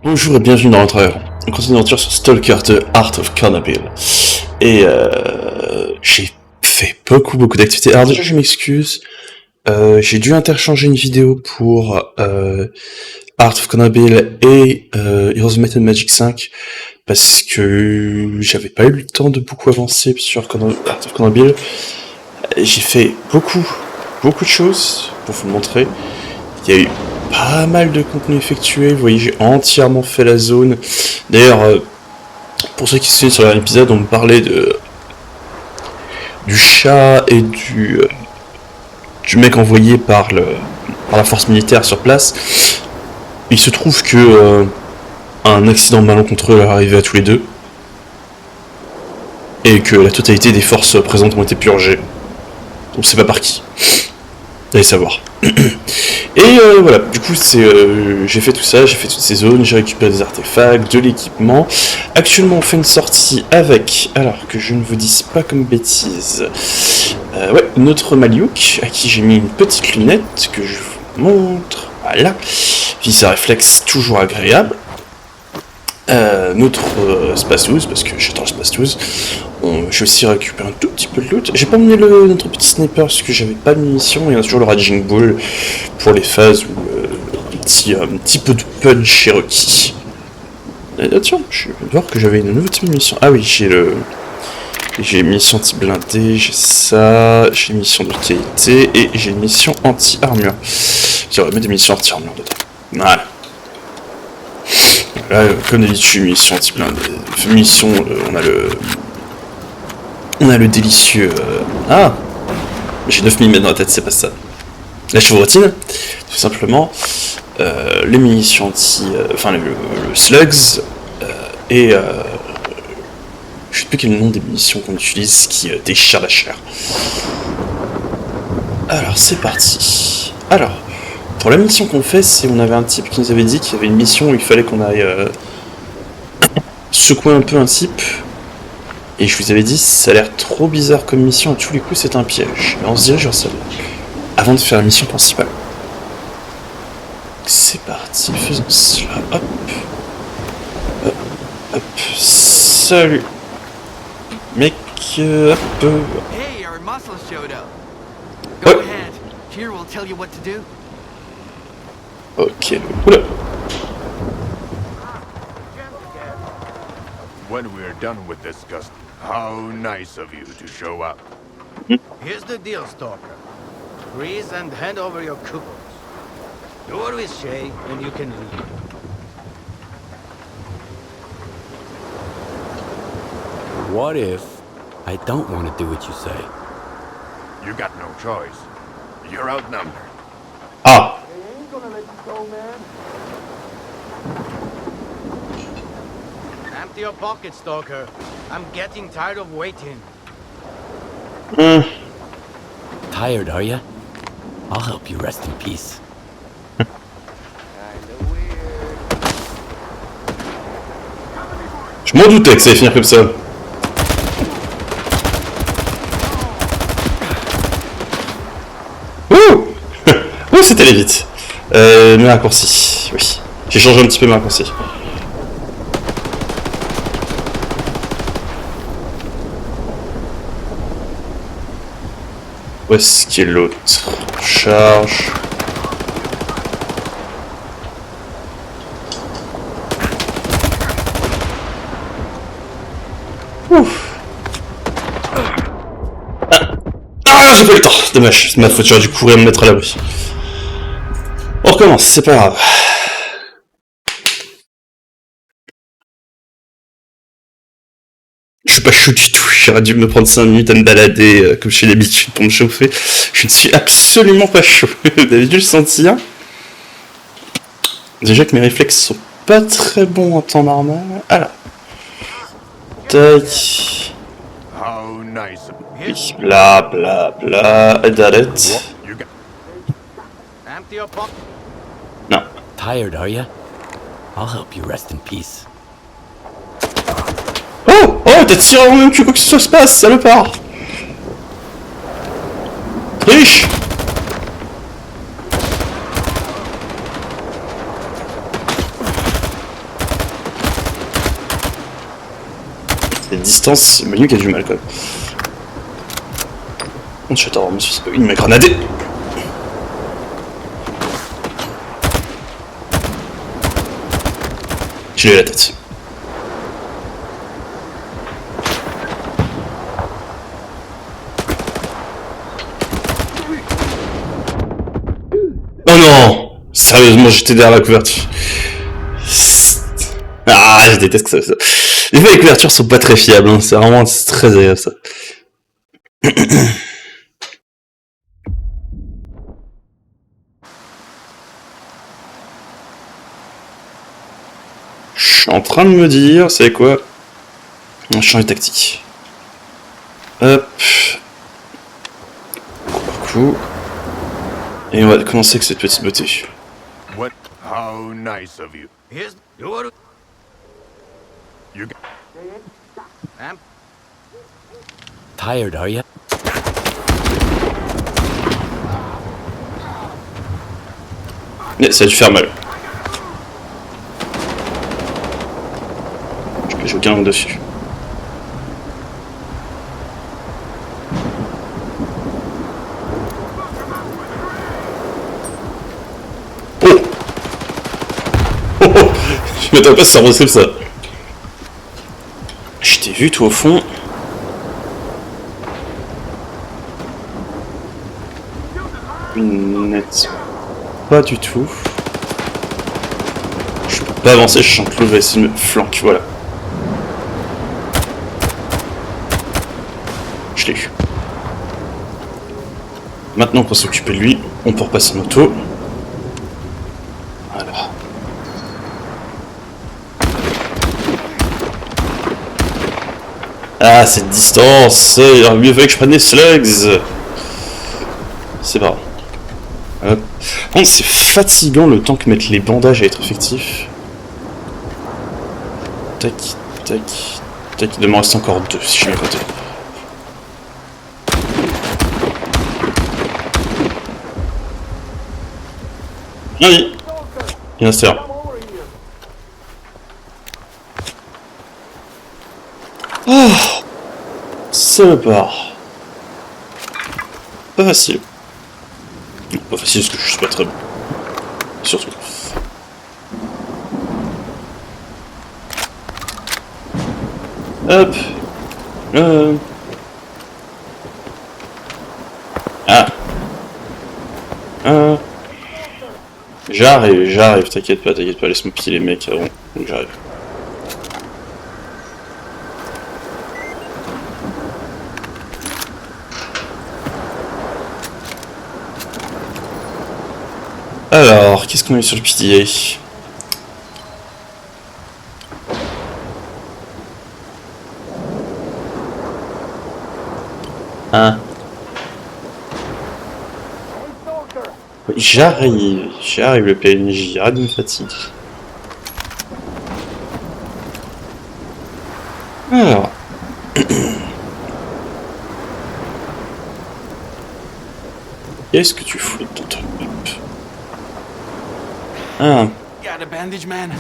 Bonjour et bienvenue dans notre on continue l'aventure sur Stalker de Art of Carnabil. Et j'ai fait beaucoup d'activités. Alors déjà je m'excuse, j'ai dû interchanger une vidéo pour Art of Carnabil et Heroes of Might and Magic 5 parce que j'avais pas eu le temps de beaucoup avancer sur Art of Carnabil. J'ai fait beaucoup de choses pour vous le montrer. Il y a eu pas mal de contenu effectué, vous voyez, j'ai entièrement fait la zone. D'ailleurs, pour ceux qui se suivent sur l'épisode, on me parlait du chat et du mec envoyé par la force militaire sur place. Il se trouve que un accident malencontreux leur est arrivé à tous les deux, et que la totalité des forces présentes ont été purgées. On sait pas par qui. Allez savoir. Et voilà, du coup j'ai fait tout ça, j'ai fait toutes ces zones, j'ai récupéré des artefacts, de l'équipement. Actuellement on fait une sortie avec, alors que je ne vous dise pas comme bêtise, ouais, notre Maliouk, à qui j'ai mis une petite lunette, que je vous montre, voilà, vis à réflexe toujours agréable. Notre Spastous, parce que j'adore le Spastous. J'ai aussi récupéré un tout petit peu de loot. J'ai pas mis notre petit sniper parce que j'avais pas de munitions. Il y a toujours le Raging Bull pour les phases où un petit peu de punch est requis. Tiens, je vais voir que j'avais une nouvelle type de munition. Ah oui, j'ai une mission anti-blindé, j'ai ça, j'ai une mission de qualité et j'ai une mission anti-armure. Qui aurait mis des missions anti-armure dedans. Voilà. Là, comme d'habitude, mission anti-blindé. Mission, on a le délicieux. Ah, j'ai 9 mm dans la tête, c'est pas ça. La chevrotine, tout simplement. Les munitions anti. Le slugs. Et. Je sais plus quel est le nom des munitions qu'on utilise qui déchirent la chair. Alors, c'est parti. Alors. Pour la mission qu'on fait, on avait un type qui nous avait dit qu'il y avait une mission où il fallait qu'on aille secouer un peu un type. Et je vous avais dit, ça a l'air trop bizarre comme mission, à tous les coups c'est un piège. Et on se dirige vers celle-là, avant de faire la mission principale. C'est parti, faisons cela, hop. Hop, hop, salut. Mec, hop. Hey, our muscle showed up. Go ahead. Here will tell you what to do. Ok, oula. When we're done with this, Gus, how nice of you to show up. Here's the deal, Stalker. Freeze and hand over your coupons. Do what we say, and you can leave. What if I don't want to do what you say? You got no choice. You're outnumbered. Ah. Empty your pocket, Stalker. I'm getting tired of waiting. Tired, are you? I'll help you rest in peace. Je m'en doutais que ça allait finir comme ça. Ouh. Ouh, c'est allé vite. Mes raccourcis, oui. J'ai changé un petit peu mes raccourcis. Où est-ce qu'il est l'autre? Charge. Ouf. Ah, j'ai pas eu le temps. Dommage, c'est ma faute, j'aurais dû courir me mettre à l'abri. On recommence, c'est pas grave. Je suis pas chaud du tout, j'aurais dû me prendre 5 minutes à me balader comme chez les l'habitude pour me chauffer. Je ne suis absolument pas chaud, vous avez dû le sentir. Déjà que mes réflexes sont pas très bons en temps normal. Alors. Tac. How nice of Oui, bla bla bla. Dalet. you. Got Empty your pocket. Non. Tired, are you? I'll help you rest in peace. Oh! Oh, t'as tiré avant même que quoi que ce soit se passe, salopard! Riche! Les distances, Manu qui a du mal quand même. On se attend, monsieur, c'est pas une m'a grenadé. J'ai eu la tête. Oh non! Sérieusement, j'étais derrière la couverture. Ah, je déteste ça. Les fois, les couvertures sont pas très fiables, hein. C'est vraiment très agréable ça. Je suis en train de me dire, c'est quoi? On va changer de tactique. Hop. Coup. Et on va commencer avec cette petite beauté. What? How nice of you. Here's do what You I'm Tired, are you? Mais ça a dû faire mal. J'ai aucun nom dessus. Oh, oh, oh. Je m'attends pas à ça comme ça. Je t'ai vu toi au fond. Une nette. Pas du tout. Je peux pas avancer, je sens que l'autre va essayer de me flanquer, voilà. Je l'ai eu. Maintenant qu'on s'occuper de lui, on peut repasser moto. Voilà. Ah, cette distance! Il aurait mieux fallu que je prenne des slugs! C'est pas grave. Hop. Bon, c'est fatigant le temps que mettent les bandages à être effectifs. Tac, tac, tac. Il m'en reste encore 2 si je vais compter. Allez! Il y en a un. Oh! Salopard. Pas facile. Non, pas facile parce que je suis pas très bon. Surtout. Hop. Ah. J'arrive, t'inquiète pas, laisse-moi piller les mecs avant, donc j'arrive. Alors, qu'est-ce qu'on a eu sur le PDA? Hein? J'arrive le PNJ, arrête de me fatiguer. Alors. Qu'est-ce que tu fous dans ton up? Ah. Got a bandage, man?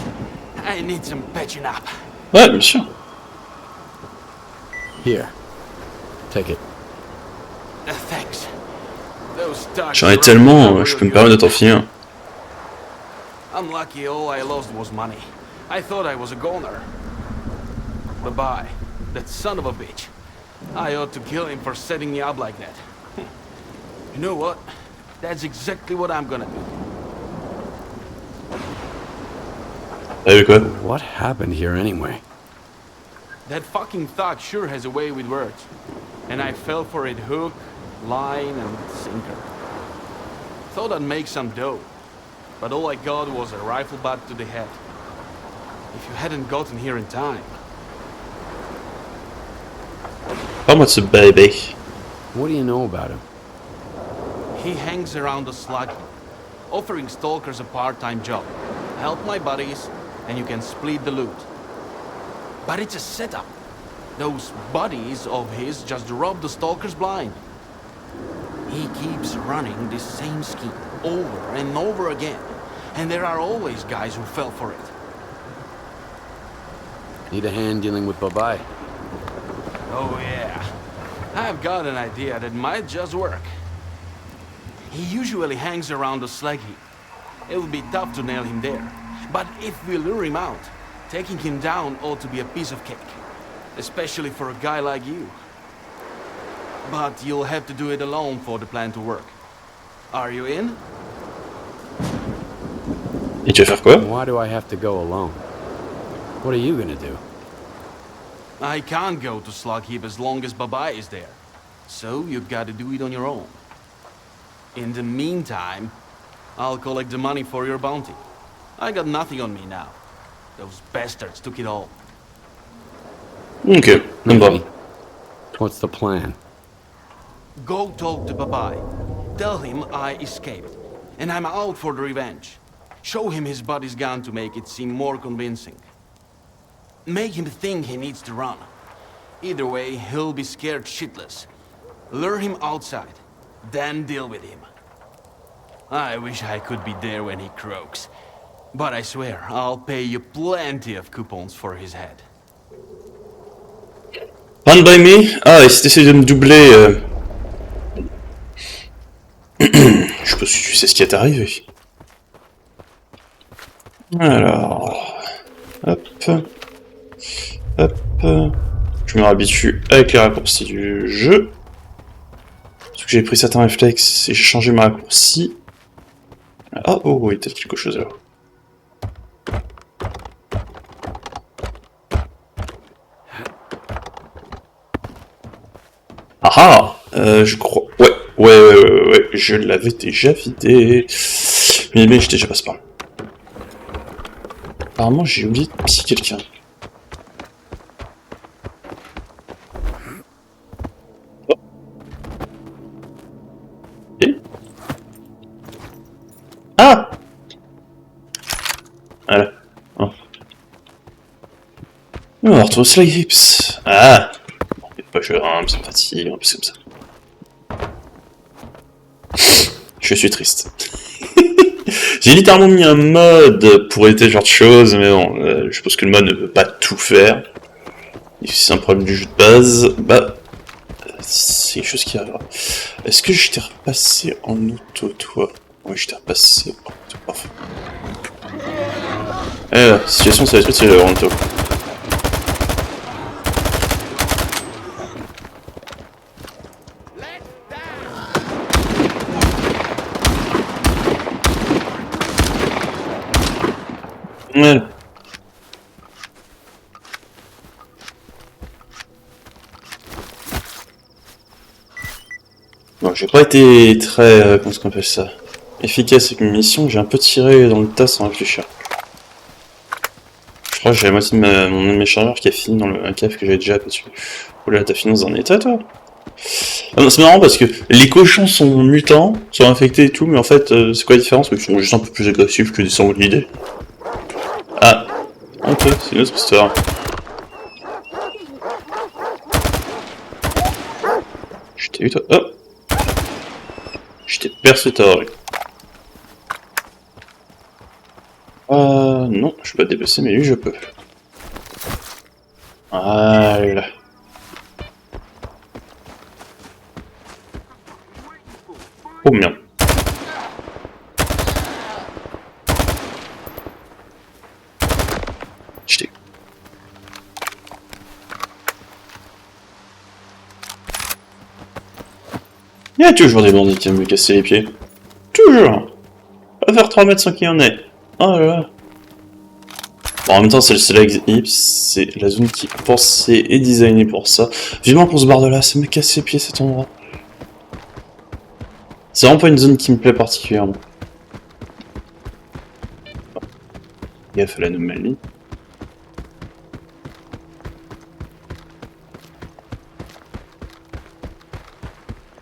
I need some patching up. Ouais, bien sûr. Here. Take it. Thanks. Those stocks J'en ai are tellement, really je peux me good. permettre de t'en finir. I'm lucky all I lost was money. I thought I was a goner. Bye-bye. That son of a bitch. I ought to kill him for setting me up like that. You know what? That's exactly what I'm gonna do. T'as vu quoi? What happened here anyway? That fucking thug sure has a way with words. And I fell for it hook, line, and sinker. Thought I'd make some dough. But all I got was a rifle butt to the head. If you hadn't gotten here in time... Parle-moi de ce bébé. What do you know about him? He hangs around the slug, offering stalkers a part-time job. Help my buddies, and you can split the loot. But it's a setup. Those buddies of his just rob the stalkers blind. He keeps running this same scheme over and over again. And there are always guys who fell for it. Need a hand dealing with Babai? Oh yeah. I've got an idea that might just work. He usually hangs around the slag heap. It would be tough to nail him there. But if we lure him out, taking him down ought to be a piece of cake. Especially for a guy like you. But you'll have to do it alone for the plan to work. Are you in? Et tu vas faire quoi? Why do I have to go alone? What are you gonna do? I can't go to Slug Heap as long as Babai is there. So you've got to do it on your own. In the meantime, I'll collect the money for your bounty. I got nothing on me now. Those bastards took it all. Ok, ça me va. What's the plan? Go talk to Babai. Tell him I escaped, and I'm out for the revenge. Show him his body's gone to make it seem more convincing. Make him think he needs to run. Either way, he'll be scared shitless. Lure him outside, then deal with him. I wish I could be there when he croaks. But I swear, I'll pay you plenty of coupons for his head. Run by me? Ah, et si t'essayes de me doubler... Je sais pas si tu sais ce qui est arrivé. Alors... Hop... Hop... Je me réhabitue avec les raccourcis du jeu. Parce que j'ai pris certains réflexes et j'ai changé ma raccourci. Ah, oh, oui, peut-être quelque chose là. Ah ah, je crois... Ouais, je l'avais déjà vidé. Mais je déjà passe par là. Apparemment, j'ai oublié de piller quelqu'un. Oh. Et ah voilà. Oh. On retrouve Slag Hips. Ah pas je ça me fatigue, en plus comme ça. Je suis triste. J'ai littéralement mis un mode pour éviter ce genre de choses, mais bon, je pense que le mode ne peut pas tout faire. Et si c'est un problème du jeu de base, bah, c'est quelque chose qui arrivera. Est-ce que je t'ai repassé en auto, toi? Oui, je t'ai repassé en auto, parfait. La situation, ça va être c'est en auto. Ouais. Bon, j'ai pas été très... comment est-ce qu'on appelle ça? Efficace avec une mission, j'ai un peu tiré dans le tas sans réfléchir. Je crois que j'ai la moitié de mon de mes chargeurs qui a fini dans un cave que j'avais déjà aperçu. Oh là, t'as fini dans un état, toi? Ah, c'est marrant parce que les cochons sont mutants, sont infectés et tout, mais en fait, c'est quoi la différence? Ils sont juste un peu plus agressifs que des sanglidés. Ah, un peu, c'est une autre histoire. Je t'ai eu toi. Oh! Je t'ai percé ta oreille. Non, je peux pas te déplacer, mais lui je peux. Voilà. Oh merde. Je t'ai eu. Il y a toujours des bandits qui aiment me casser les pieds. Toujours. Pas faire 3 mètres sans qu'il y en ait. Oh là là. Bon, en même temps, c'est le Slag Hips, c'est la zone qui est pensée et designée pour ça. Vivement qu'on se barre de là, ça me casse les pieds cet endroit. C'est vraiment pas une zone qui me plaît particulièrement. Gaffe à l'anomalie.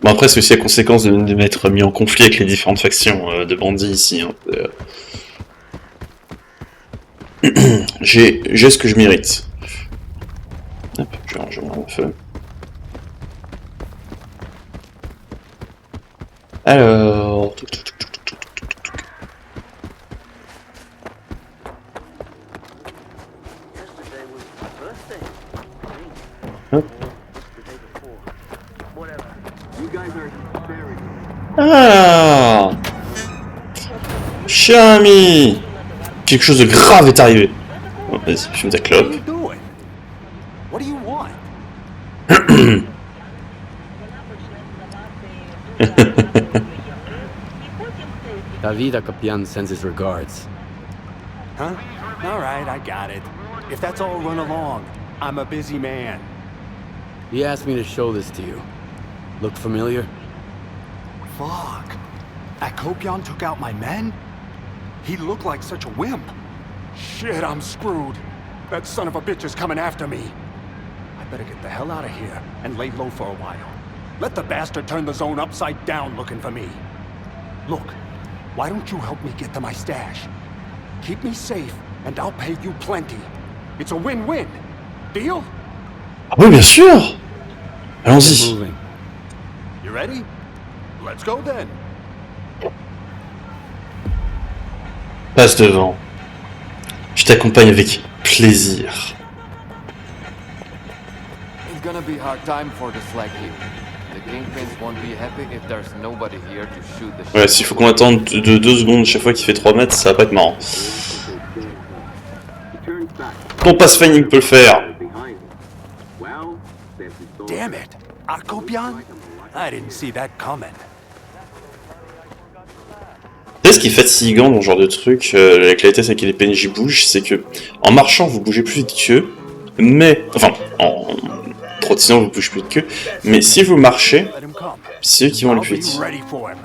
Bon après c'est aussi la conséquence de m'être mis en conflit avec les différentes factions de bandits ici. Hein. J'ai ce que je mérite. Hop, je vais ranger mon feu. Alors... Hop. Ah, cher ami, quelque chose de grave est arrivé. Bon, vas-y, fume ta What are clope. you doing? What do you want? David Akapian sends his regards. Huh? All right, I got it. If that's all, run along. I'm a busy man. He asked me to show this to you. Look familiar? Fuck. Akopion took out my men? He looked like such a wimp. Shit, I'm screwed. That son of a bitch is coming after me. I better get the hell out of here and lay low for a while. Let the bastard turn the zone upside down looking for me. Look, why don't you help me get to my stash? Keep me safe, and I'll pay you plenty. It's a win-win. Deal? Ah oui, bien sûr. Get Allons-y. moving. You ready? Let's go then. Passe devant. Je t'accompagne avec plaisir. It's gonna be hard time for the Slag here. The Kingpins won't be happy if there's nobody here to shoot the Ouais, s'il faut qu'on attende de 2 secondes chaque fois qu'il fait 3 mètres, ça va pas être marrant. Ton pathfinding peut le faire. Damn it! Akopion? I didn't see that coming. Ce qui est fatigant dans ce genre de truc, avec la vitesse à laquelle les PNJ bougent, c'est que en marchant vous bougez plus vite qu'eux, mais enfin en trottinant vous bougez plus vite qu'eux, mais si vous marchez, Let him come. c'est eux qui vont aller I'll plus be vite. ready for him.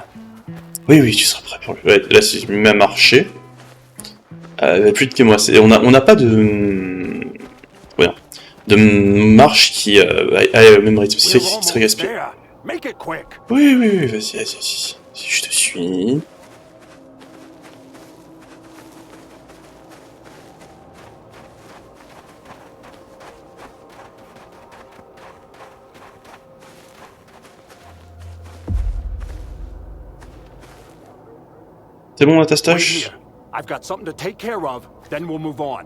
Oui, oui, tu seras prêt pour le. Ouais, là, si je me mets à marcher, plus vite que moi. On n'a pas de. Ouais, de marche qui a le même rythme. C'est We're ça qui serait almost gaspillé. there. Make it quick. Oui, oui, oui, vas-y, vas-y. Si je te suis. C'est bon, à ta Wait stage? here. I've got something to take care of, then we'll move on.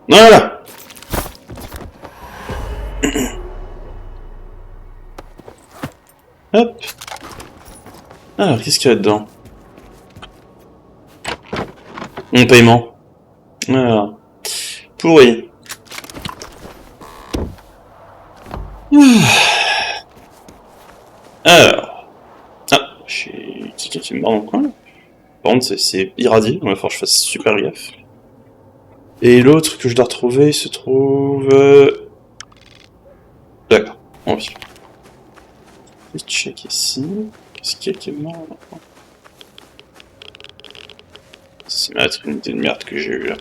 Voilà! Hop! Alors, qu'est-ce qu'il y a dedans? Mon paiement. Voilà. Pourri. Alors. Ah, j'ai quelqu'un qui me barre dans le coin. Par contre, c'est irradié, il va falloir que je fasse super gaffe. Et l'autre que je dois retrouver se trouve... D'accord, on va. Je check ici. Qu'est-ce qu'il y a qui est mort maintenant? C'est ma trinité de merde que j'ai eu là.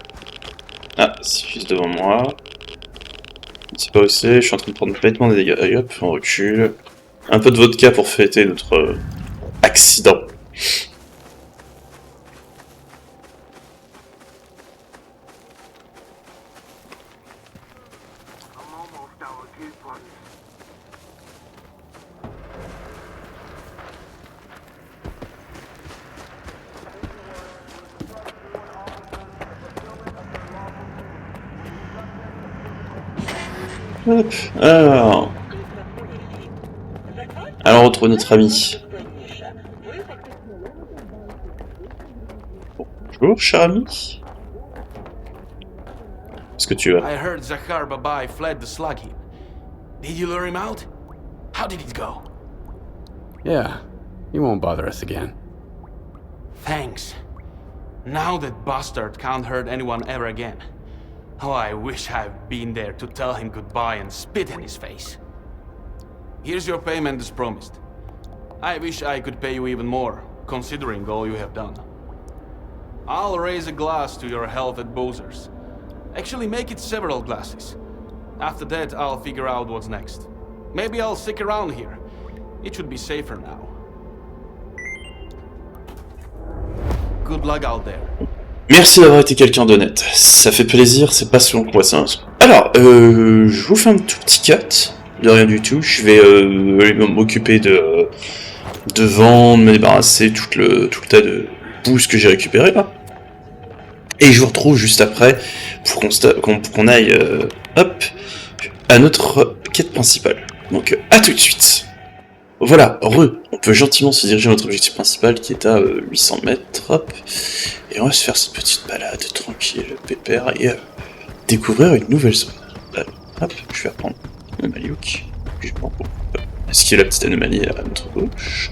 Ah, c'est juste devant moi. Je ne sais pas où c'est, je suis en train de prendre complètement des dégâts. Allez hop, on recule. Un peu de vodka pour fêter notre accident. Hop, alors... Alors, on retrouve notre ami. Bonjour, cher ami. Est-ce que tu vas? I heard Zakhar Babai fled the Slug Heap. Did you lure him out? How did it go? Yeah, he won't bother us again. Thanks. Now that bastard can't hurt anyone ever again. Oh, I wish I'd been there to tell him goodbye and spit in his face. Here's your payment as promised. I wish I could pay you even more, considering all you have done. I'll raise a glass to your health at Bozer's. Actually, make it several glasses. After that, I'll figure out what's next. Maybe I'll stick around here. It should be safer now. Good luck out there. Merci d'avoir été quelqu'un d'honnête. Ça fait plaisir, c'est pas souvent qu'on voit ça. Alors, je vous fais un tout petit cut. De rien du tout. Je vais aller m'occuper de vendre, me débarrasser tout le tas de boosts que j'ai récupéré là. Et je vous retrouve juste après pour qu'on aille hop, à notre quête principale. Donc à tout de suite. Voilà, heureux. On peut gentiment se diriger à notre objectif principal qui est à 800 mètres. Hop. Et on va se faire cette petite balade tranquille, pépère, et découvrir une nouvelle zone. Hop, je vais reprendre l'anomalie hook. Puis je prends. Est-ce qu'il y a la petite anomalie à notre gauche?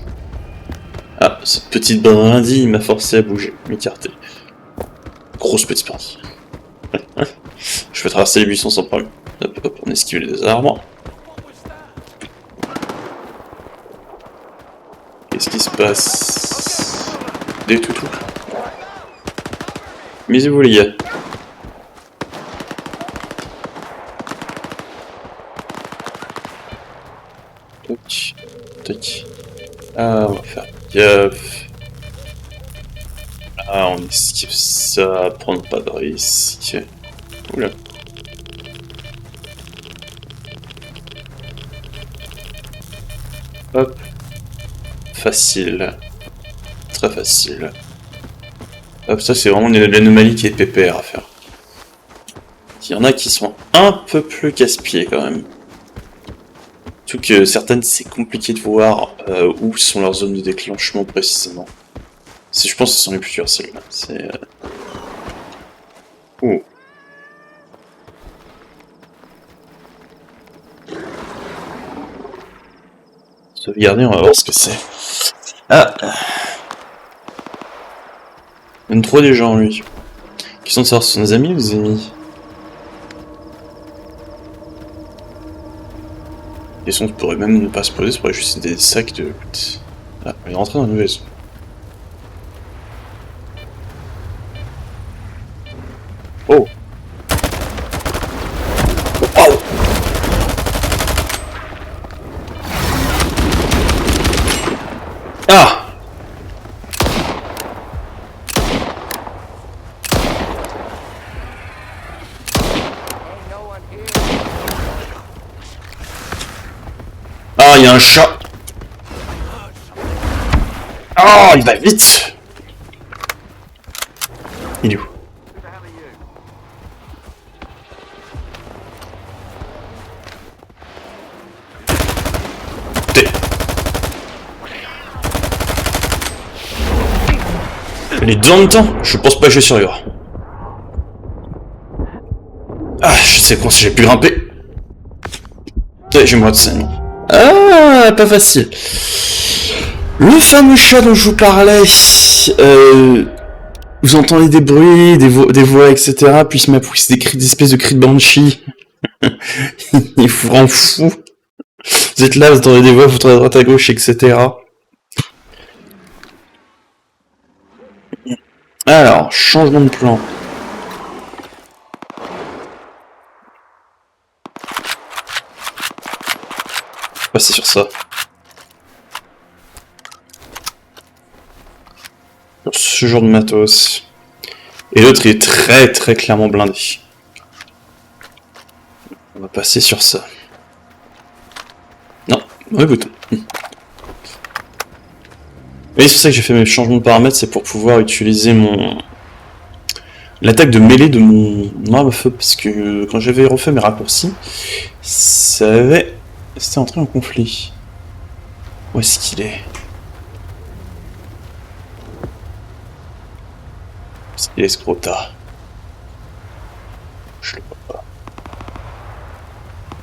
Ah, cette petite brindille m'a forcé à bouger, m'écarter. Grosse petite brindille. Je vais traverser les buissons sans problème. Hop, hop, on esquive les deux arbres. Qu'est-ce qui se passe? Des toutous. Misez-vous les gars. Toc, toc. Ah, on va faire gaffe. Ah, on esquive ça, prendre pas de risque. Oula. Hop. Facile. Très facile. Hop, ça c'est vraiment l'anomalie qui est pépère à faire. Il y en a qui sont un peu plus casse-pieds quand même. Surtout que certaines c'est compliqué de voir où sont leurs zones de déclenchement précisément. Je pense que ce sont les plus dures celles-là. C'est... Oh. Sauvegarder, on va voir ce que c'est. Ah. Il y en a trop des gens lui. Question de savoir si ce sont des amis ou des ennemis. Question qui pourrait même ne pas se poser, ça pourrait juste être des sacs de loot. Ah, on est rentré dans une nouvelle zone. Oh! Oh! Ah! Ah, il y a un chat! Oh, il va vite! Il est où? Elle est deux en même temps? Je pense pas que je vais survivre. Ah, je sais comment si j'ai pu grimper. Ouais, j'ai moi de scène. Ah, pas facile. Le fameux chat dont je vous parlais. Vous entendez des bruits, des voix, etc. Puis il m'a poussé des espèces de cris de banshee. Il vous rend fou. Vous êtes là, vous entendez des voix, vous tournez à droite à gauche, etc. Alors, changement de plan. Passer sur ça. Sur ce genre de matos. Et l'autre est très très clairement blindé. On va passer sur ça. Non, mauvais bouton. Oui, c'est pour ça que j'ai fait mes changements de paramètres, c'est pour pouvoir utiliser l'attaque de mêlée de mon arme à feu, parce que quand j'avais refait mes raccourcis, c'était entré en conflit. Où est-ce qu'il est? C'est l'escrota. Je le vois pas.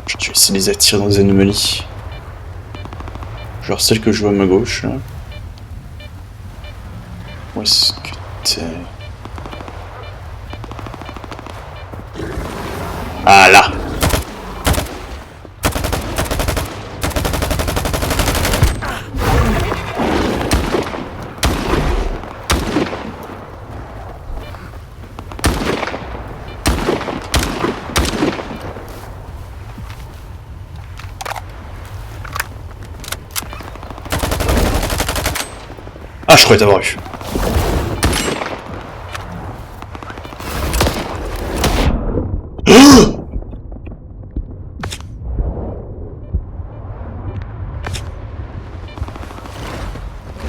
Je vais essayer de les attirer dans des anomalies. Genre celle que je vois à ma gauche, là. Où est-ce que t'es? Ah là! Ah, je croyais t'avoir eu.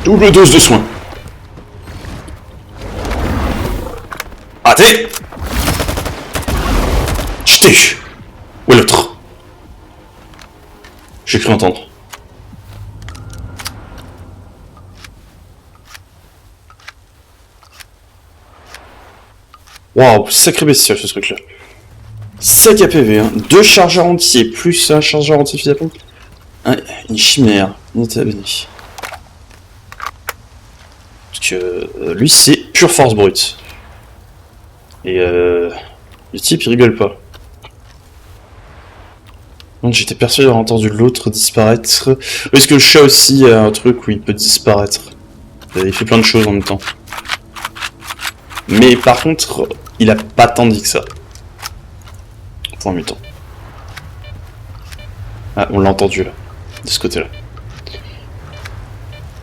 Double dose de soins. Raté. J't'ai. Où est l'autre? J'ai cru entendre. Waouh, sacré bestiole ce truc là. 5 APV, hein. 2 chargeurs entiers, plus un chargeur entier fusil à pompe. Une chimère, nota bene. Parce que lui c'est pure force brute. Et le type il rigole pas. Donc j'étais persuadé d'avoir entendu l'autre disparaître. Est-ce que le chat aussi a un truc où il peut disparaître? Il fait plein de choses en même temps. Mais par contre, il a pas tant dit que ça. Point mutant. Ah, on l'a entendu là, de ce côté-là.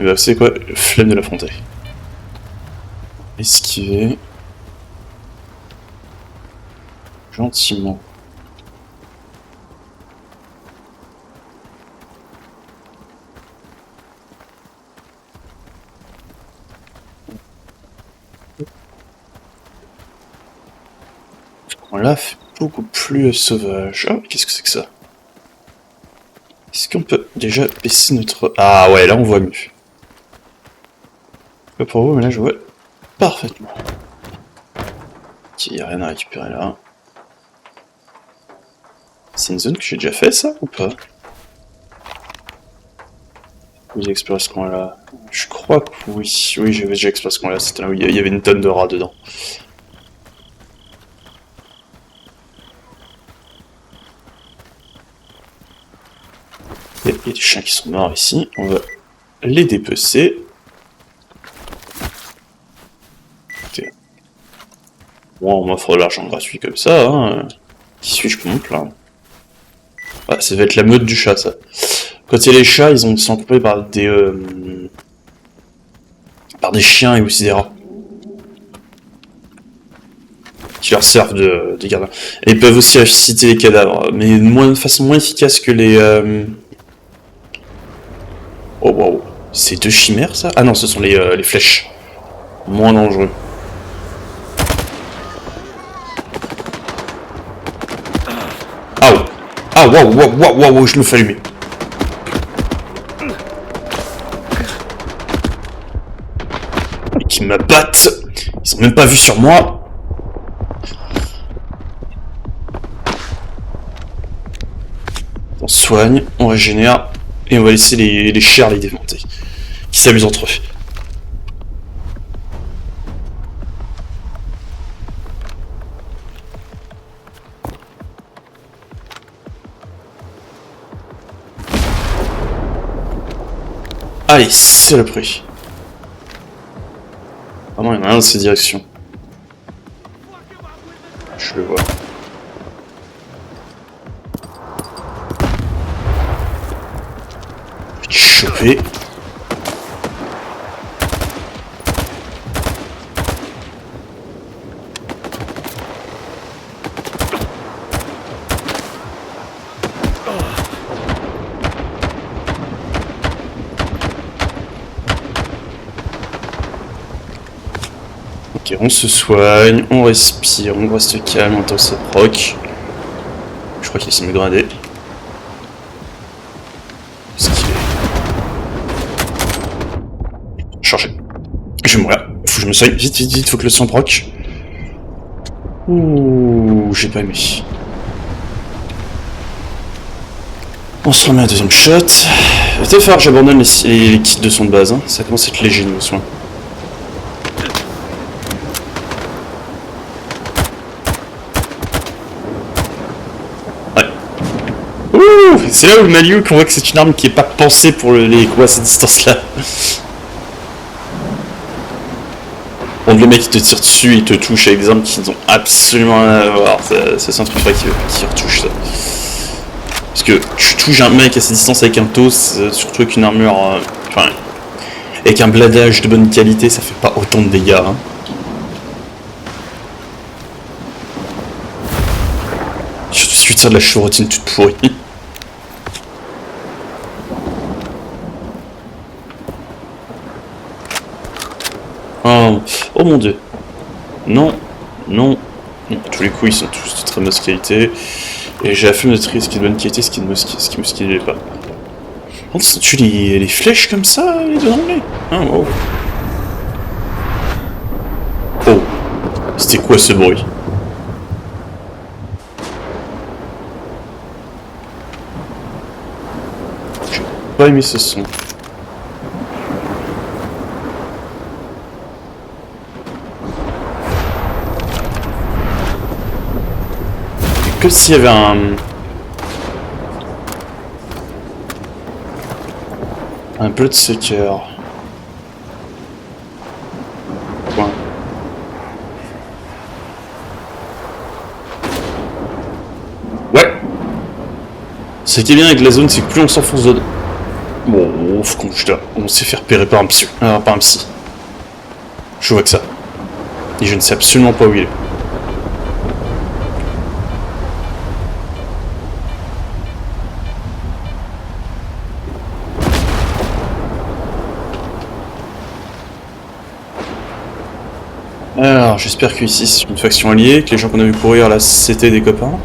Et bah, c'est quoi? Flemme de l'affronter. Esquiver. Gentiment. Là, fait beaucoup plus sauvage. Oh, qu'est-ce que c'est que ça? Est-ce qu'on peut déjà baisser notre... Ah ouais, là on voit mieux. Pas pour vous, mais là je vois parfaitement. Ok, y a rien à récupérer là. C'est une zone que j'ai déjà fait ça ou pas? Vous explorez ce coin-là. Je crois que oui. Oui, j'avais déjà exploré ce coin-là. C'était là où il y avait une tonne de rats dedans. Il y a des chiens qui sont morts ici. On va les dépecer. Écoutez. Bon, on m'offre de l'argent gratuit comme ça. Hein. Qui suis-je pour mon plein? Ah, ça va être la meute du chat, ça. Quand il y a les chats, ils sont accompagnés par des chiens et aussi des rats. Qui leur servent de gardiens. Et ils peuvent aussi ressusciter les cadavres, mais de façon moins efficace que les... Oh wow, c'est 2 chimères ça? Ah non, ce sont les flèches. Moins dangereux. Ah oh. Ah waouh, je me fais allumer. Et qui m'abattent. Ils sont même pas vus sur moi. On soigne, on régénère. Et on va laisser les chers les démonter. Qui s'amusent entre eux. Allez, c'est le prix. Vraiment, il y en a un dans ces directions. Je le vois. Choper. Ok, on se soigne, on respire, on reste calme, on entend ça proc. Je crois qu'il essaie de me grader. Changer. Je vais mourir. Faut que je me soigne. Vite, faut que le sang proc. Ouh, j'ai pas aimé. On se remet un deuxième shot. Il va peut-être falloir que j'abandonne les kits de soins de base. Hein. Ça commence à être léger niveau soins. Ouais. Ouh, c'est là où le Maliu qu'on voit que c'est une arme qui est pas pensée pour les combats à cette distance-là. Bon, le mec il te tire dessus, il te touche avec des armes qui n'ont absolument rien à voir. C'est un truc qui retouche ça. Parce que tu touches un mec à cette distance avec un toss, surtout avec une armure, enfin, avec un bladage de bonne qualité, ça fait pas autant de dégâts. Hein. Surtout si tu tires de la chevrotine toute pourrie. Oh mon dieu. Non. Tous les coups ils sont tous de très mauvaise qualité. Et j'ai la flemme de trier ce qui est de bonne qualité, ce qui ne l'est pas. Oh, ça tue les flèches comme ça, les deux anglais. Ah, wow. Oh. C'était quoi ce bruit? J'ai pas aimé ce son. Que s'il y avait un Bloodsucker. Point. Ouais. Ce qui est bien avec la zone, c'est que plus on s'enfonce dedans. Bon, on s'est fait repérer par un psy. Par un psy. Je vois que ça. Et je ne sais absolument pas où il est. Alors, j'espère qu'ici c'est une faction alliée, que les gens qu'on a vu courir là c'était des copains.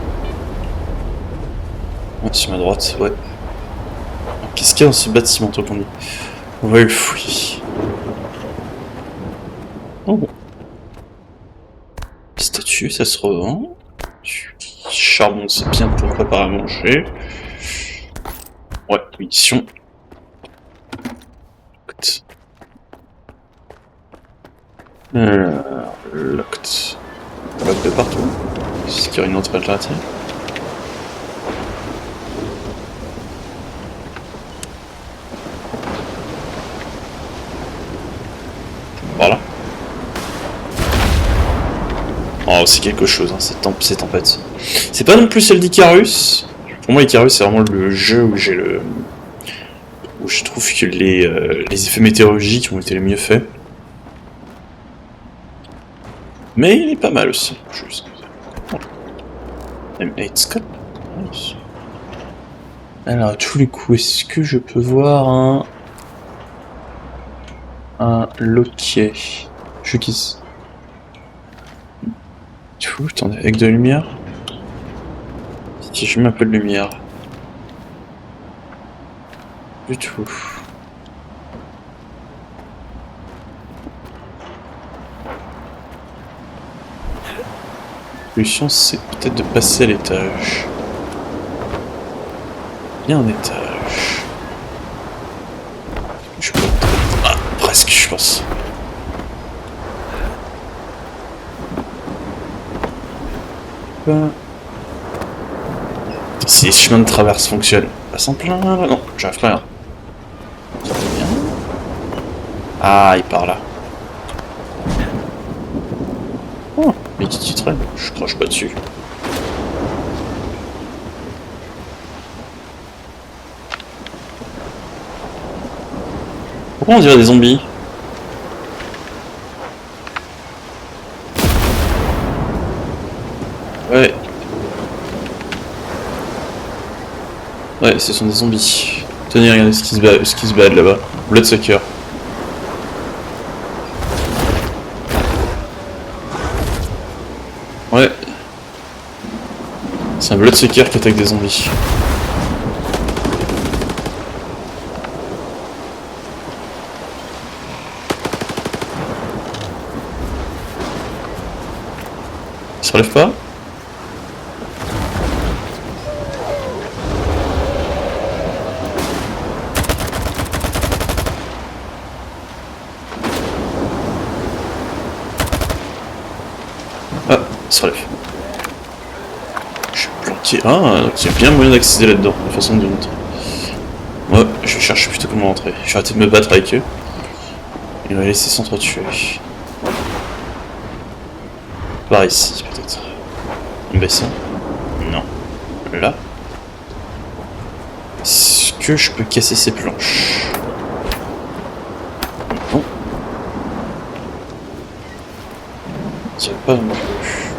Ouais, sur ma droite, ouais. Qu'est-ce qu'il y a dans ce bâtiment, toi qu'on dit? On va le fouiller. Oh bon. Statue, ça se revend. Charbon, c'est bien pour préparer à manger. Ouais, munitions. Écoute. Locked. Locked de partout. Est-ce qu'il y aurait une autre alternative? Voilà. Oh, c'est quelque chose, hein, cette tempête. C'est pas non plus celle d'Icarus. Pour moi, Icarus, c'est vraiment le jeu où j'ai le... où je trouve que les effets météorologiques ont été les mieux faits. Mais il est pas mal aussi. M8 Scott. Alors, à tous les coups, est-ce que je peux voir un loquet? Je kiss. Attendez, avec de la lumière? Si je mets un peu de lumière. Du tout. La solution, c'est peut-être de passer à l'étage. Il y a un étage. Je peux... Ah, presque, je pense. Si les chemins de traverse fonctionnent, passe en plein là. Non, j'arrive pas là. Ah, il part là. Oh, mais qui traîne, je crache pas dessus. Pourquoi on dirait des zombies? Ouais. Ouais, ce sont des zombies. Tenez, regardez ce qui se balade là-bas. Bloodsucker. Ouais. C'est un Bloodsucker qui attaque des zombies. Il se relève pas? Ah, il se relève. Je suis planqué. Ah, donc il y a bien moyen d'accéder là-dedans, de façon ou d'une autre. Ouais, je cherche plutôt comment entrer. Je vais arrêter de me battre avec eux. Et on va les laisser s'entretuer. Par ici, peut-être. On baisse ça? Non. Là. Est-ce que je peux casser ces planches? Non. Il n'y a pas non plus.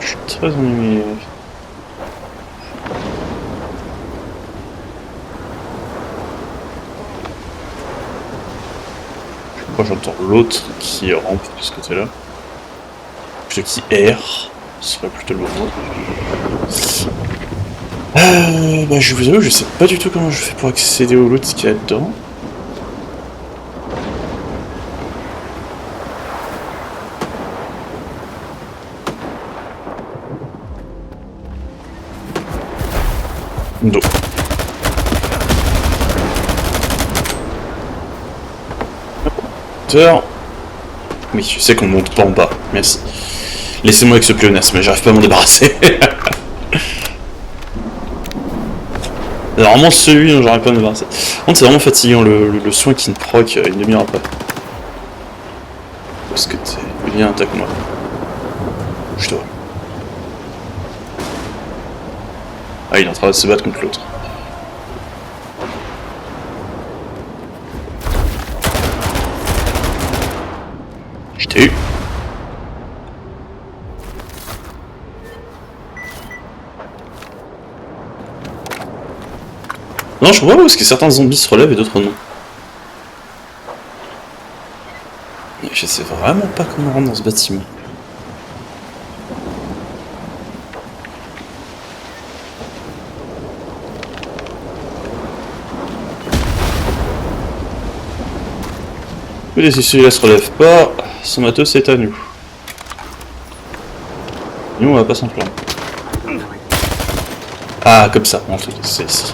Je suis très ennuyé. Je crois que j'entends l'autre qui rampe de ce côté-là. Plutôt qui erre. Ce serait plutôt le bon. Bah je vous avoue, je sais pas du tout comment je fais pour accéder au loot qu'il y a dedans. Dos. Oui, je sais qu'on monte pas en bas. Merci. Laissez-moi avec ce pléonasme, mais j'arrive pas à m'en débarrasser. Normalement, celui dont j'arrive pas à me débarrasser. Par contre, c'est vraiment fatigant le soin qui me proc une demi-heure après. Où est-ce que t'es? Viens, attaque-moi. Bouge-toi. Ah, il est en train de se battre contre l'autre. Je t'ai eu. Non, je vois où est-ce que certains zombies se relèvent et d'autres non. Je sais vraiment pas comment rentrer dans ce bâtiment. Et si celui-là se relève pas, son matos c'est à nous. Nous on va pas s'en plaindre. Ah, comme ça, en fait, c'est ici.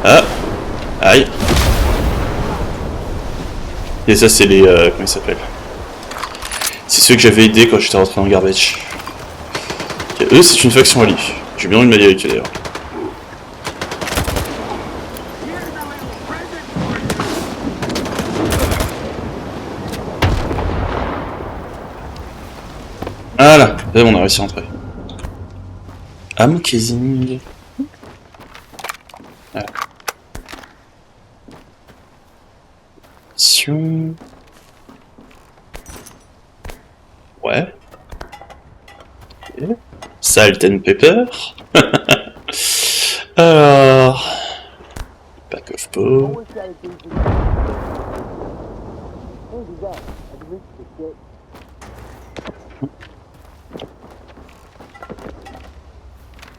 Ah, aïe. Et ça c'est les... comment ils s'appellent? C'est ceux que j'avais aidés quand j'étais rentré dans Garbage. Et eux c'est une faction alliée. J'ai bien envie de m'allier avec eux d'ailleurs. Voilà, là on a réussi à entrer. Ammo casing. Voilà. Ouais. Okay. Salt and pepper. Alors... Pack of bow.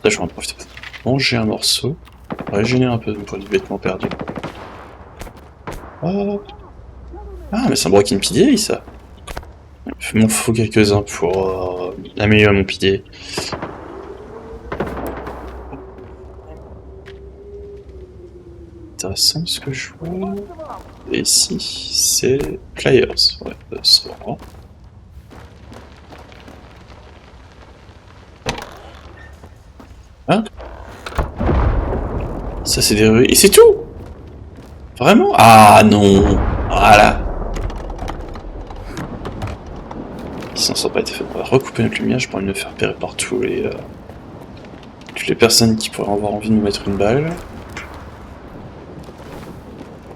Là je vais en profiter pour manger un morceau. Régénérer un peu de points de vêtements perdus. Oh. Ah mais c'est un broken pilier ça. Il m'en faut quelques-uns pour améliorer mon pilier. Intéressant ce que je vois. Et ici, c'est Pliers. Ouais, ça va. Hein? Ça c'est des rues. Et c'est tout? Vraiment? Ah non! Voilà! Sinon ça n'a pas été fait. On va recouper notre lumière, je pourrais me faire pérer par toutes les personnes qui pourraient avoir envie de me mettre une balle.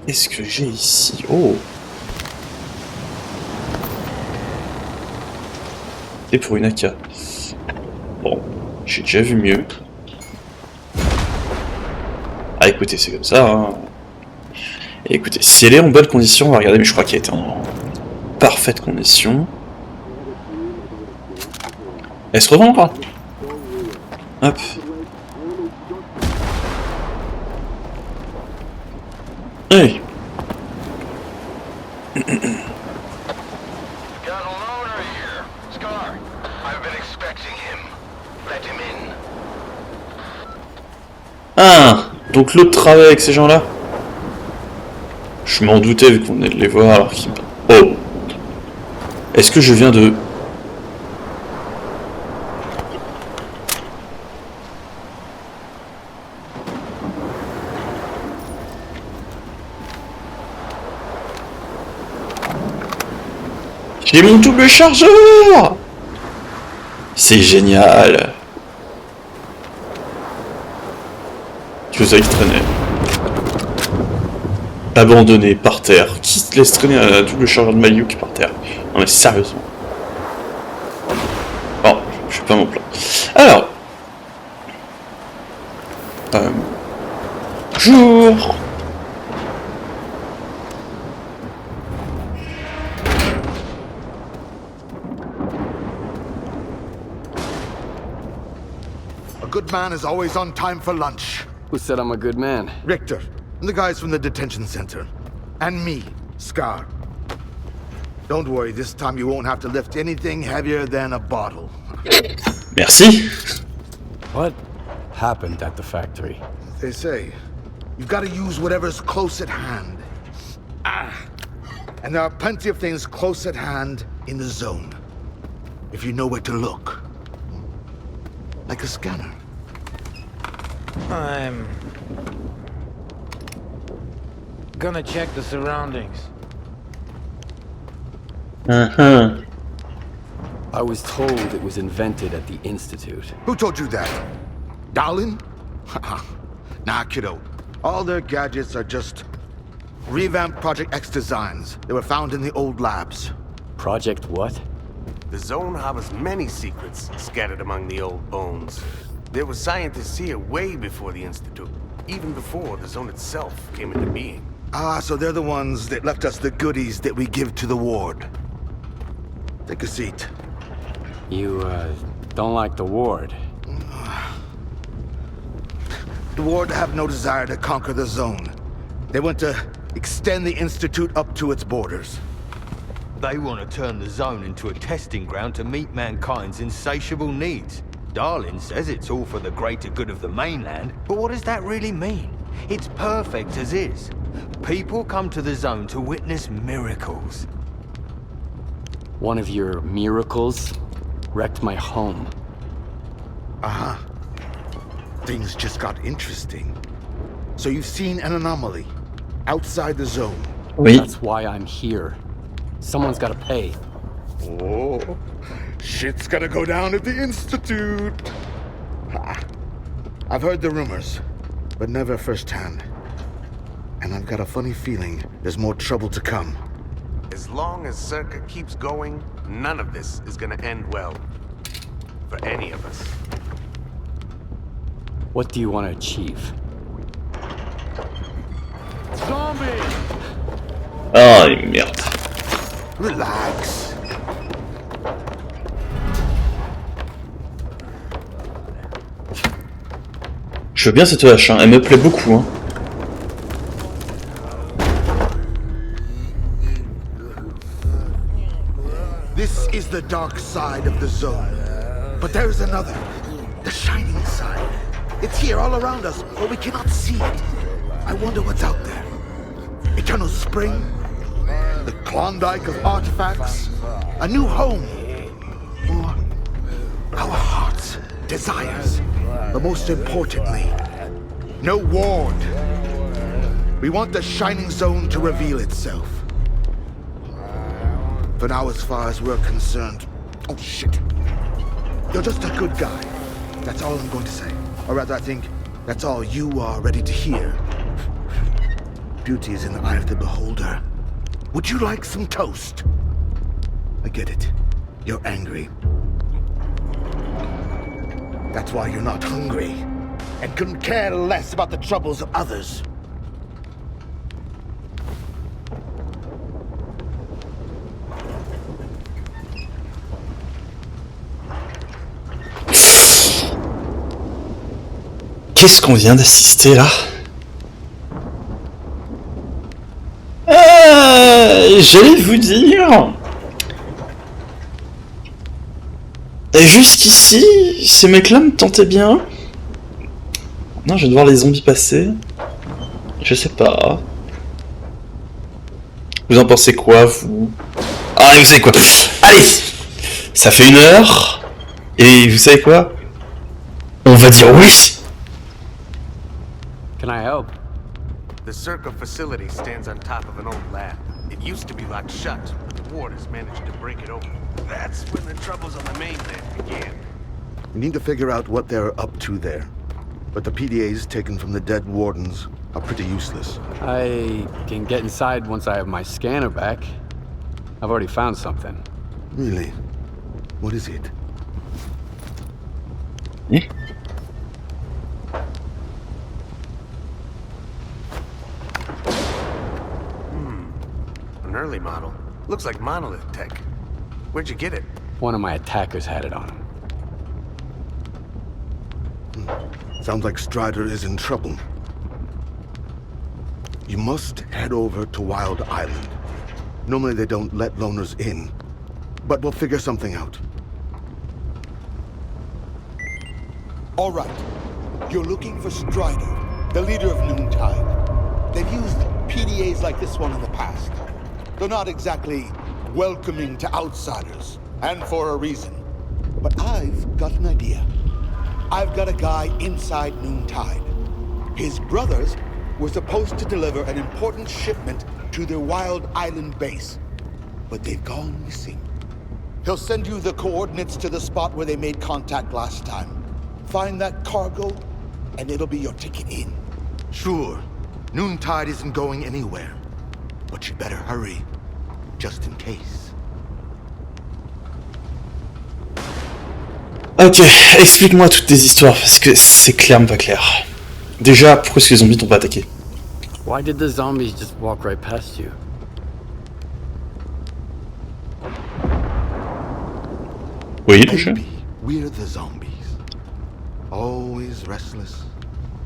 Qu'est-ce que j'ai ici? Oh! Et pour une AK. Bon, j'ai déjà vu mieux. Ah écoutez, c'est comme ça, hein. Et écoutez, si elle est en bonne condition, on va regarder, mais je crois qu'elle est en parfaite condition. Elle se revend encore. Hop. Hey. Ah, donc l'autre travaille avec ces gens-là? Je m'en doutais vu qu'on venait de les voir alors qu'ils... Oh! Est-ce que je viens de... J'ai mon double chargeur! C'est génial! Que ça qui traînait. Abandonné par terre. Qui se laisse traîner un double chargeur de Mayuk par terre? Non mais sérieusement. Bon, je vais pas m'en plaindre. Alors. Bonjour. A good man is always on time for lunch. Who said I'm a good man? Richter, and the guys from the detention center. And me, Scar. Don't worry, this time you won't have to lift anything heavier than a bottle. Merci. What happened at the factory? They say, you've got to use whatever's close at hand. And there are plenty of things close at hand in the zone. If you know where to look. Like a scanner. I'm gonna check the surroundings. Uh-huh. I was told it was invented at the Institute. Who told you that? Darlin? Nah, kiddo. All their gadgets are just revamped Project X designs. They were found in the old labs. Project what? The zone harbors many secrets scattered among the old bones. There were scientists here way before the Institute, even before the zone itself came into being. Ah, so they're the ones that left us the goodies that we give to the ward. Take a seat. You, don't like the ward? The ward have no desire to conquer the zone. They want to extend the Institute up to its borders. They want to turn the zone into a testing ground to meet mankind's insatiable needs. Darlin says it's all for the greater good of the mainland, but what does that really mean? It's perfect as is. People come to the zone to witness miracles. One of your miracles wrecked my home. Uh-huh. Things just got interesting. So you've seen an anomaly outside the zone. Oui. That's why I'm here. Someone's gotta pay. Oh, shit's gonna go down at the Institute. I've heard the rumors, but never firsthand. And I've got a funny feeling there's more trouble to come. As long as Circa keeps going, none of this is gonna end well. For any of us. What do you want to achieve? Zombie! Oh, merde. Relax. Je veux bien cette hache, hein. Elle me plaît beaucoup. Hein. This is the dark side of the zone. But there is another. The shining side. It's here all around us, but we cannot see it. I wonder what's out there. Eternal Spring? The Klondike of artifacts? A new home? Or our hearts, desires? But most importantly, no ward. We want the Shining Zone to reveal itself. For now, as far as we're concerned... Oh, shit. You're just a good guy. That's all I'm going to say. Or rather, I think that's all you are ready to hear. Beauty is in the eye of the beholder. Would you like some toast? I get it. You're angry. That's why you're not hungry. And couldn't care less about the troubles of others. Qu'est-ce qu'on vient d'assister là? J'allais vous dire. Et jusqu'ici, ces mecs-là me tentaient bien. Non, je vais devoir les zombies passer. Je sais pas. Vous en pensez quoi, vous? Ah, vous savez quoi? Allez! Ça fait 1 heure. Et vous savez quoi? On va dire oui! Can I help? The Circa facility stands on top of an old lab. It used to be locked shut, but the ward has managed to break it open. That's when the troubles on the mainland began. We need to figure out what they're up to there. But the PDAs taken from the dead wardens are pretty useless. I can get inside once I have my scanner back. I've already found something. Really? What is it? Eh? An early model. Looks like monolith tech. Where'd you get it? One of my attackers had it on him. Sounds like Strider is in trouble. You must head over to Wild Island. Normally they don't let loners in, but we'll figure something out. All right. You're looking for Strider, the leader of Noontide. They've used PDAs like this one in the past. They're not exactly welcoming to outsiders, and for a reason. But I've got an idea. I've got a guy inside Noontide. His brothers were supposed to deliver an important shipment to their Wild Island base, but they've gone missing. He'll send you the coordinates to the spot where they made contact last time. Find that cargo, and it'll be your ticket in. Sure, Noontide isn't going anywhere, but you better hurry, just in case. Ok, explique-moi toutes tes histoires, parce que c'est clairement pas clair. Déjà, pourquoi est-ce que les zombies t'ont pas attaqué? Why did the zombies just walk right past you? Oui, déjà. Maybe we're the zombies. Always restless,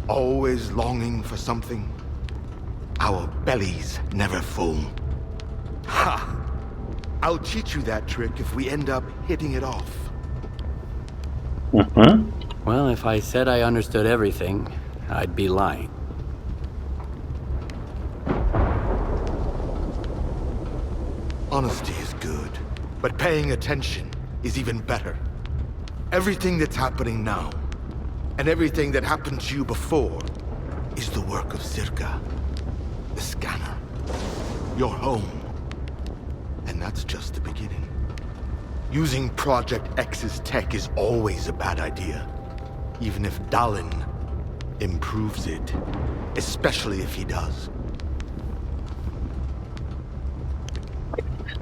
always longing for something. Our bellies never full. Ha! I'll teach you that trick if we end up hitting it off. Well, if I said I understood everything, I'd be lying. Honesty is good, but paying attention is even better. Everything that's happening now, and everything that happened to you before, is the work of Circa. The scanner. Your home. And that's just the beginning. Using Project X's tech is always a bad idea. Even if Dalin improves it. Especially if he does.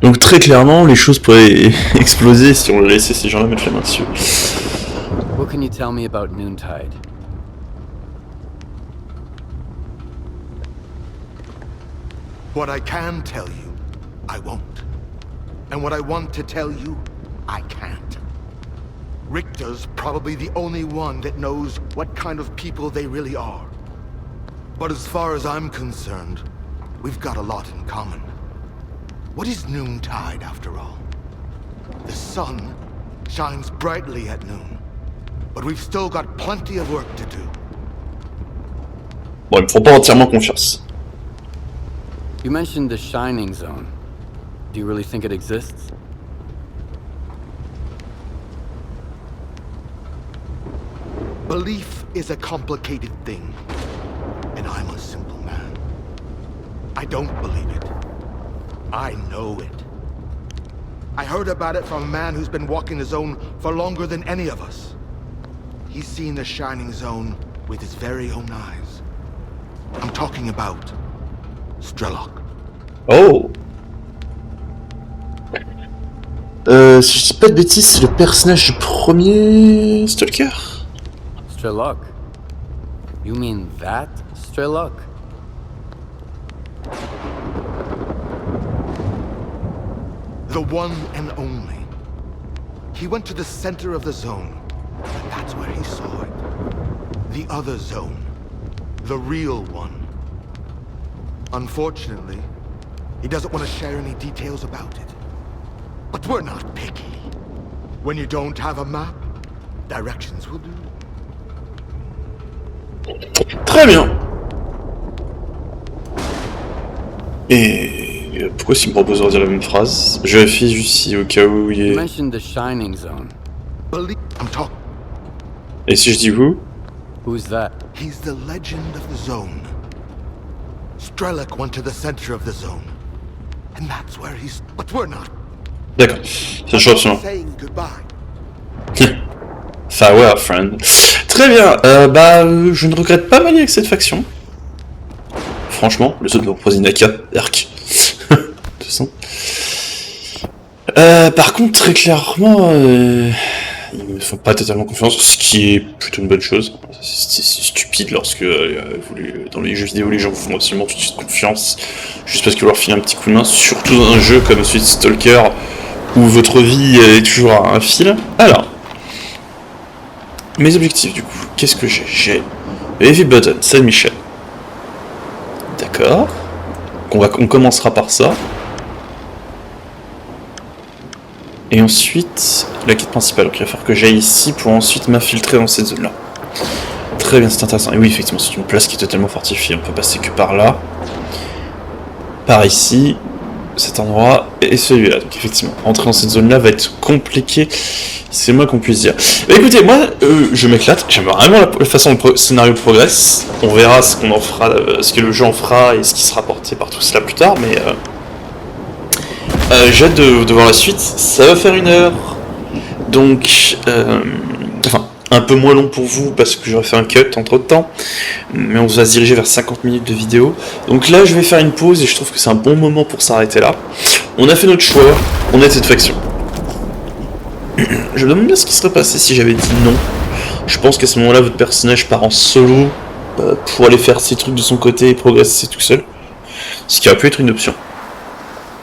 Donc très clairement, les choses pourraient exploser si on laissait ces gens-là mettre la main dessus. What can you tell me about Noontide? What I can tell you, I won't. And what I want to tell you, I can't. Richter's probably the only one that knows what kind of people they really are. But as far as I'm concerned, we've got a lot in common. What is Noontide, after all? The sun shines brightly at noon, but we've still got plenty of work to do. Bon, ils me font pas entièrement confiance. You mentioned the Shining Zone. Do you really think it exists? Belief is a complicated thing, and I'm a simple man. I don't believe it. I know it. I heard about it from a man who's been walking the zone for longer than any of us. He's seen the Shining Zone with his very own eyes. I'm talking about Strelok. Oh! Si je dis pas de bêtises, c'est le personnage du premier Stalker? Strelok? You mean that Strelok? The one and only. He went to the center of the zone, and that's where he saw it. The other zone. The real one. Unfortunately, he doesn't want to share any details about it. But we're not picky. When you don't have a map, directions will do. Très bien. Et pourquoi s'il me propose de redire la même phrase? Je vérifie juste si au cas où il You est... mentioned the Shining Zone. I'm talking. Et si je dis où? Who's that? He's the legend of the zone. Strelok went to the center of the zone. And that's where he's... But we're not. D'accord, ça change absolument. Saying goodbye. Farewell, friend. Très bien, je ne regrette pas m'allier avec cette faction. Franchement, le saut de Prosinaka, arc. De toute façon. Par contre, très clairement, ils ne me font pas totalement confiance, ce qui est plutôt une bonne chose. C'est stupide lorsque, dans les jeux vidéo, les gens vous font absolument tout de suite confiance, juste parce qu'ils leur filent un petit coup de main, surtout dans un jeu comme celui de Stalker, où votre vie est toujours à un fil. Alors, mes objectifs, du coup, qu'est-ce que j'ai? J'ai Heavy Button, Saint-Michel. D'accord. On commencera par ça. Et ensuite, la quête principale. Donc il va falloir que j'aille ici pour ensuite m'infiltrer dans cette zone-là. Très bien, c'est intéressant. Et oui, effectivement, c'est une place qui est totalement fortifiée. On peut passer que par là. Par ici, cet endroit et celui-là. Donc effectivement, entrer dans cette zone-là va être compliqué. C'est le moins qu'on puisse dire. Mais écoutez, moi, je m'éclate. J'aime vraiment la façon dont le scénario progresse. On verra ce qu'on en fera, ce que le jeu en fera et ce qui sera porté par tout cela plus tard. Mais j'ai hâte de voir la suite. Ça va faire 1 heure. Donc, enfin, un peu moins long pour vous parce que j'aurais fait un cut entre temps. Mais on va se diriger vers 50 minutes de vidéo. Donc là, je vais faire une pause et je trouve que c'est un bon moment pour s'arrêter là. On a fait notre choix. On est de cette faction. Je me demande bien ce qui serait passé si j'avais dit non. Je pense qu'à ce moment-là, votre personnage part en solo pour aller faire ses trucs de son côté et progresser tout seul. Ce qui aurait pu être une option.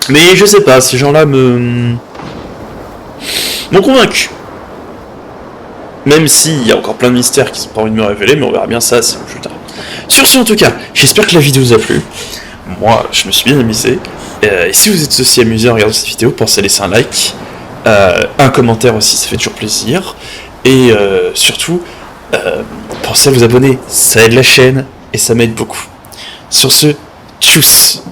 Mais je sais pas, ces gens-là m'ont convaincu. Même s'il y a encore plein de mystères qui sont pas envie de me révéler, mais on verra bien ça plus tard. Sur ce, en tout cas, j'espère que la vidéo vous a plu. Moi, je me suis bien amusé. Et si vous êtes aussi amusé en regardant cette vidéo, pensez à laisser un like, un commentaire aussi, ça fait toujours plaisir. Et surtout, pensez à vous abonner, ça aide la chaîne et ça m'aide beaucoup. Sur ce, tchuss!